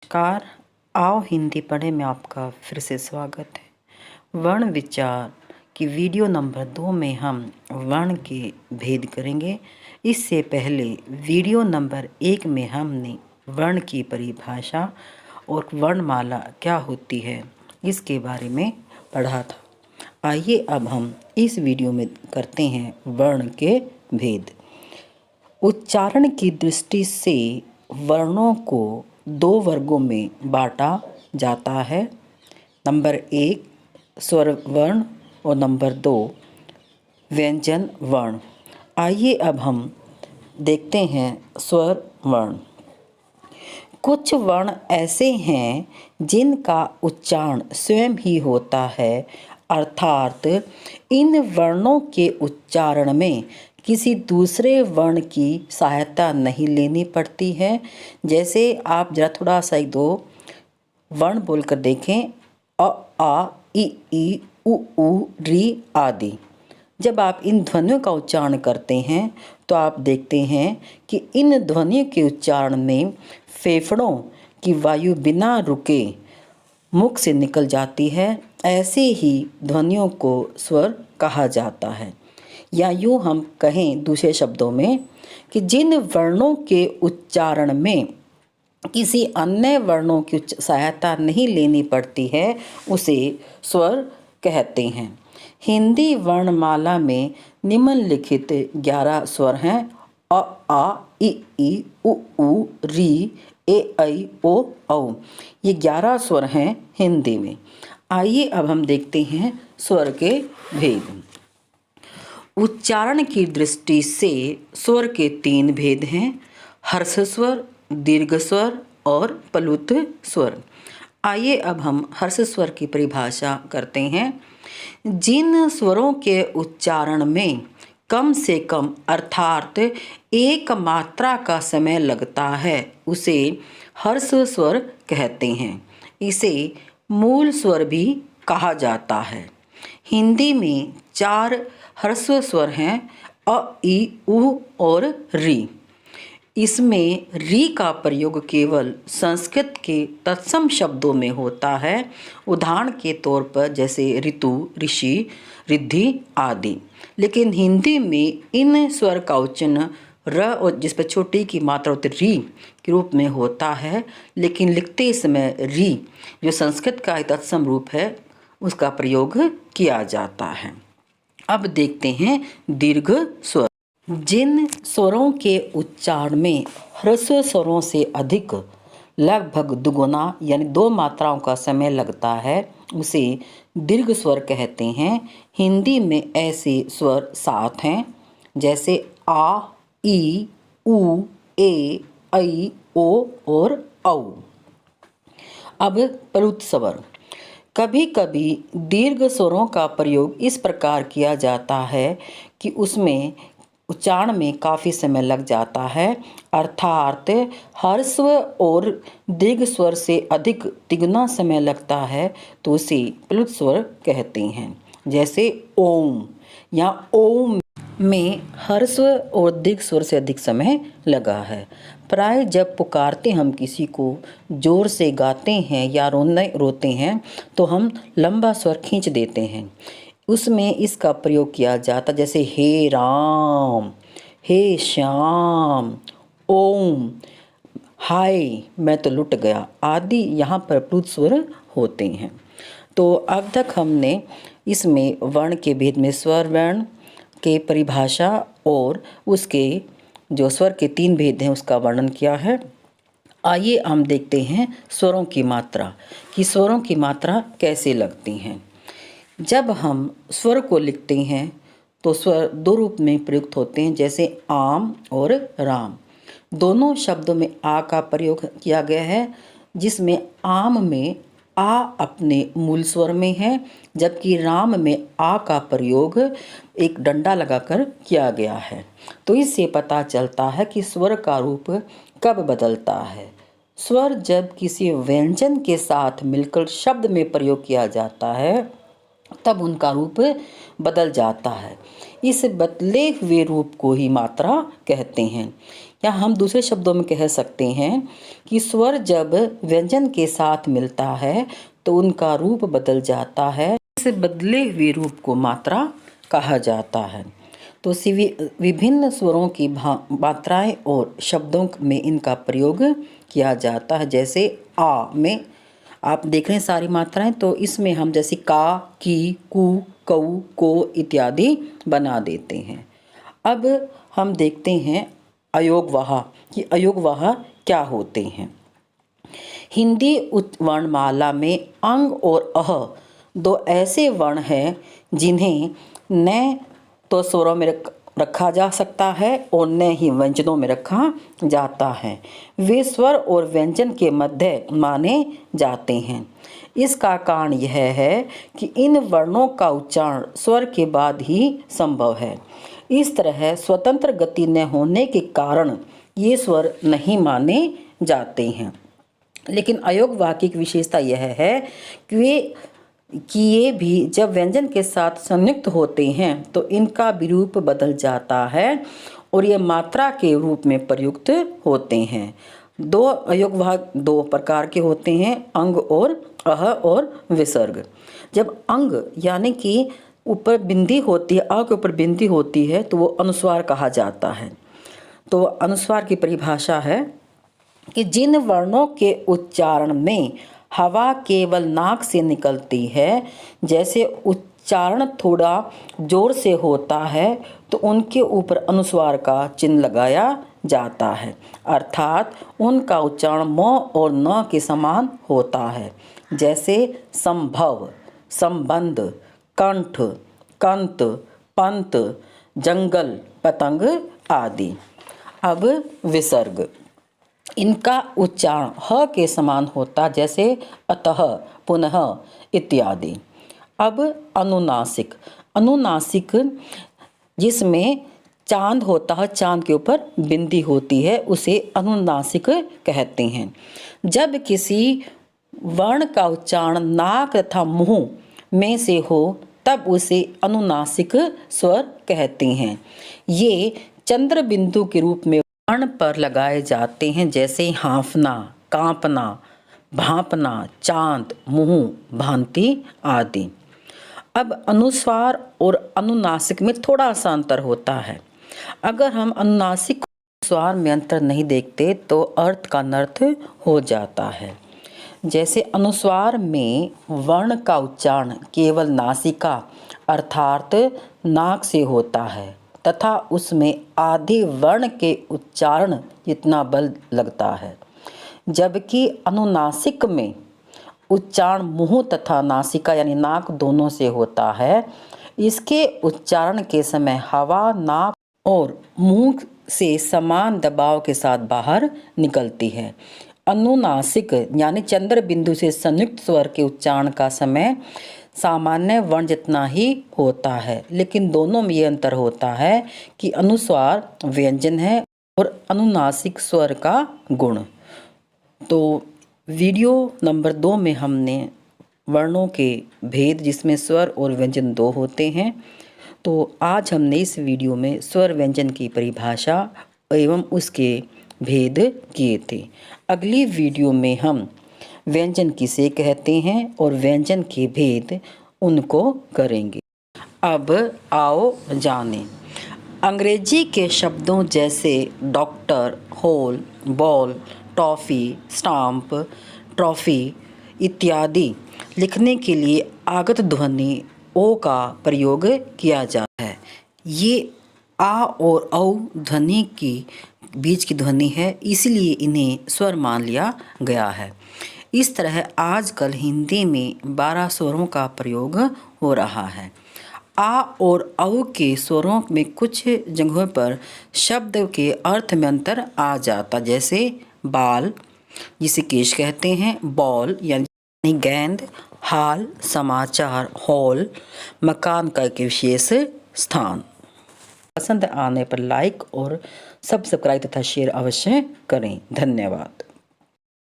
नमस्कार। आओ हिंदी पढ़े में आपका फिर से स्वागत है। वर्ण विचार की वीडियो नंबर 2 में हम वर्ण के भेद करेंगे। इससे पहले वीडियो नंबर 1 में हमने वर्ण की परिभाषा और वर्णमाला क्या होती है इसके बारे में पढ़ा था। आइए अब हम इस वीडियो में करते हैं वर्ण के भेद। उच्चारण की दृष्टि से वर्णों को 2 वर्गों में बांटा जाता है। नंबर 1 स्वर वर्ण और नंबर 2 व्यंजन वर्ण। आइए अब हम देखते हैं स्वर वर्ण। कुछ वर्ण ऐसे हैं जिनका उच्चारण स्वयं ही होता है, अर्थात इन वर्णों के उच्चारण में किसी दूसरे वर्ण की सहायता नहीं लेनी पड़ती है। जैसे आप जरा थोड़ा सा 1-2 वर्ण बोलकर देखें, अ, आ, ई, उ, री आदि। जब आप इन ध्वनियों का उच्चारण करते हैं तो आप देखते हैं कि इन ध्वनियों के उच्चारण में फेफड़ों की वायु बिना रुके मुख से निकल जाती है। ऐसे ही ध्वनियों को स्वर कहा जाता है। या यूँ हम कहें दूसरे शब्दों में कि जिन वर्णों के उच्चारण में किसी अन्य वर्णों की सहायता नहीं लेनी पड़ती है उसे स्वर कहते हैं। हिंदी वर्णमाला में निम्नलिखित 11 स्वर हैं: अ, आ, ई, उ, री, ए, ऐ, ओ, औ। ये 11 स्वर हैं हिंदी में। आइए अब हम देखते हैं स्वर के भेद। उच्चारण की दृष्टि से स्वर के 3 भेद हैं: हर्ष स्वर, दीर्घ स्वर और प्लुत स्वर। आइए अब हम हर्ष स्वर की परिभाषा करते हैं। जिन स्वरों के उच्चारण में कम से कम अर्थात एक मात्रा का समय लगता है उसे हर्ष स्वर कहते हैं। इसे मूल स्वर भी कहा जाता है। हिंदी में 4 ह्रस्व स्वर हैं: अ, ई, उ और री। इसमें री का प्रयोग केवल संस्कृत के तत्सम शब्दों में होता है, उदाहरण के तौर पर जैसे ऋतु, ऋषि, रिद्धि आदि। लेकिन हिंदी में इन स्वर का उच्चारण र और जिस पर छोटी की मात्रा होती री के रूप में होता है, लेकिन लिखते समय री जो संस्कृत का तत्सम रूप है उसका प्रयोग किया जाता है। अब देखते हैं दीर्घ स्वर। जिन स्वरों के उच्चारण में ह्रस्व स्वरों से अधिक लगभग दुगुना यानी 2 मात्राओं का समय लगता है उसे दीर्घ स्वर कहते हैं। हिंदी में ऐसे स्वर 7 हैं, जैसे आ, ई, उ, ए, ऐ, ओ और औ। अब प्लुत स्वर। कभी कभी दीर्घ स्वरों का प्रयोग इस प्रकार किया जाता है कि उसमें उच्चारण में काफ़ी समय लग जाता है, अर्थात ह्रस्व और दीर्घ स्वर से अधिक तिगुना समय लगता है तो उसे प्लुत स्वर कहते हैं। जैसे ओम या ओम में ह्रस्व और दीर्घ स्वर से अधिक समय लगा है। प्राय जब पुकारते हम किसी को, जोर से गाते हैं या रोते हैं तो हम लंबा स्वर खींच देते हैं, उसमें इसका प्रयोग किया जाता, जैसे हे राम, हे श्याम, ओम, हाय मैं तो लुट गया आदि यहाँ पर प्लुत स्वर होते हैं। तो अब तक हमने इसमें वर्ण के भेद में स्वर वर्ण के परिभाषा और उसके जो स्वर के 3 भेद हैं उसका वर्णन किया है। आइए हम देखते हैं स्वरों की मात्रा कि स्वरों की मात्रा कैसे लगती हैं। जब हम स्वर को लिखते हैं तो स्वर 2 रूप में प्रयुक्त होते हैं, जैसे आम और राम। दोनों शब्दों में आ का प्रयोग किया गया है, जिसमें आम में आ अपने मूल स्वर में है, जबकि राम में आ का प्रयोग एक डंडा लगाकर किया गया है। तो इससे पता चलता है कि स्वर का रूप कब बदलता है। स्वर जब किसी व्यंजन के साथ मिलकर शब्द में प्रयोग किया जाता है तब उनका रूप बदल जाता है। इस बदले हुए रूप को ही मात्रा कहते हैं। या हम दूसरे शब्दों में कह सकते हैं कि स्वर जब व्यंजन के साथ मिलता है तो उनका रूप बदल जाता है। इस बदले हुए रूप को मात्रा कहा जाता है। तो विभिन्न स्वरों की मात्राएं और शब्दों में इनका प्रयोग किया जाता है। जैसे आ में आप देख रहे हैं सारी मात्राएं, तो इसमें हम जैसे का, की, कु, कऊ, को इत्यादि बना देते हैं। अब हम देखते हैं अयोगवाह कि अयोगवाह क्या होते हैं। हिंदी वर्णमाला में अंग और अह दो ऐसे वर्ण हैं जिन्हें न तो स्वरों में रखा जा सकता है और न ही व्यंजनों में रखा जाता है। वे स्वर और व्यंजन के मध्य माने जाते हैं। इसका कारण यह है कि इन वर्णों का उच्चारण स्वर के बाद ही संभव है। इस तरह स्वतंत्र गति न होने के कारण ये स्वर नहीं माने जाते हैं। लेकिन अयोगवाह की विशेषता यह है कि ये भी जब व्यंजन के साथ संयुक्त होते हैं तो इनका विरूप बदल जाता है और ये मात्रा के रूप में प्रयुक्त होते हैं। दो अयोगवाह दो प्रकार के होते हैं, अंग और अह और विसर्ग। जब अंग यानी कि ऊपर बिंदी होती है, अ के ऊपर बिंदी होती है, तो वो अनुस्वार कहा जाता है। तो अनुस्वार की परिभाषा है कि जिन वर्णों के उच्चारण में हवा केवल नाक से निकलती है, जैसे उच्चारण थोड़ा जोर से होता है तो उनके ऊपर अनुस्वार का चिन्ह लगाया जाता है, अर्थात उनका उच्चारण म और न के समान होता है। जैसे संभव, संबंध, कंठ, कंत, पंत, जंगल, पतंग आदि। अब विसर्ग, इनका उच्चारण ह के समान होता, जैसे अतः, पुनः इत्यादि। अब अनुनासिक, अनुनासिक जिसमें चांद होता है, चांद के ऊपर बिंदी होती है, उसे अनुनासिक कहते हैं। जब किसी वर्ण का उच्चारण नाक तथा मुंह में से हो तब उसे अनुनासिक स्वर कहते हैं। ये चंद्र बिंदु के रूप में वर्ण पर लगाए जाते हैं, जैसे हाँफना, कांपना, भांपना, चांद, मुंह, भांति आदि। अब अनुस्वार और अनुनासिक में थोड़ा सा अंतर होता है। अगर हम अनुनासिक स्वर में अंतर नहीं देखते तो अर्थ का अनर्थ हो जाता है। जैसे अनुस्वार में वर्ण का उच्चारण केवल नासिका अर्थात नाक से होता है तथा उसमें आधे वर्ण के उच्चारण जितना बल लगता है, जबकि अनुनासिक में उच्चारण मुंह तथा नासिका यानी नाक दोनों से होता है। इसके उच्चारण के समय हवा नाक और मुंह से समान दबाव के साथ बाहर निकलती है। अनुनासिक यानी चंद्र बिंदु से संयुक्त स्वर के उच्चारण का समय सामान्य वर्ण जितना ही होता है, लेकिन दोनों में ये अंतर होता है कि अनुस्वार व्यंजन है और अनुनासिक स्वर का गुण। तो वीडियो नंबर 2 में हमने वर्णों के भेद जिसमें स्वर और व्यंजन 2 होते हैं, तो आज हमने इस वीडियो में स्वर व्यंजन की परिभाषा एवं उसके भेद किए थे। अगली वीडियो में हम व्यंजन किसे कहते हैं और व्यंजन के भेद उनको करेंगे। अब आओ जानें। अंग्रेजी के शब्दों जैसे doctor, hall, ball, toffee, stamp, trophy इत्यादि लिखने के लिए आगत ध्वनि ओ का प्रयोग किया जाता है। ये आ और औ ध्वनि की बीच की ध्वनि है, इसलिए इन्हें स्वर मान लिया गया है। इस तरह आजकल हिंदी में 12 स्वरों का प्रयोग हो रहा है। आ और औ के स्वरों में कुछ जगहों पर शब्द के अर्थ में अंतर आ जाता, जैसे बाल जिसे केश कहते हैं, बॉल यानी गेंद, हाल समाचार, हॉल मकान का एक विशेष स्थान। पसंद आने पर लाइक और सब्सक्राइब तथा शेयर अवश्य करें। धन्यवाद।